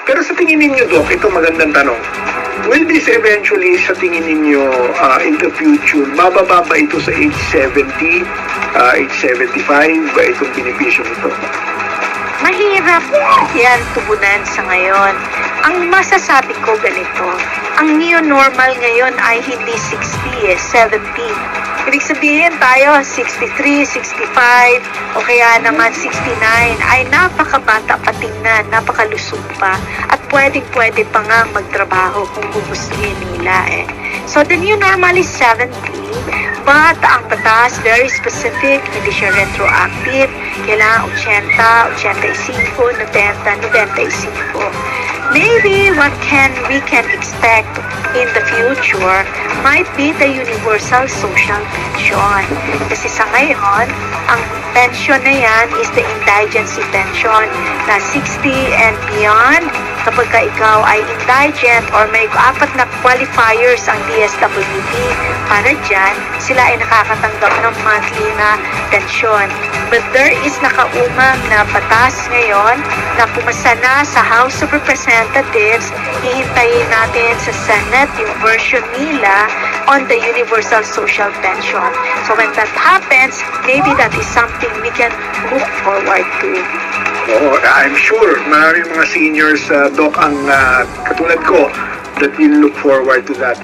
Pero sa tingin ninyo, Doc, ito magandang tanong. Will this eventually, sa tingin ninyo, in the future, bababa ba ito sa age 70, age 75, ba itong benepisyo nito? Mahirap yan tugunan sa ngayon. Ang masasabi ko ganito, ang new normal ngayon ay hindi 60, 70. Ibig sabihin tayo, 63, 65, o kaya naman 69, ay napakabata pa tingnan, napakalusog pa, at pwedeng-pwede pa nga magtrabaho kung gugustuhin nila eh. So the new normal is 70, but ang batas, very specific, hindi siya retroactive, kailangan 80, 85, 90, 95. Maybe what we can expect in the future might be the universal social pension. Kasi sa ngayon, ang pension na yan is the indigency pension na 60 and beyond. Kapag ka ikaw ay indigent or may apat na qualifiers ang DSWD para dyan, sila ay nakakatanggap ng monthly na pension. But there is nakaumang na batas ngayon na pumasa na sa House of Representatives. Hihintayin natin sa Senate yung version nila on the universal social pension. So when that happens, maybe that is something we can look forward to. Oo, I'm sure maraming mga seniors, Doc, ang katulad ko that will look forward to that.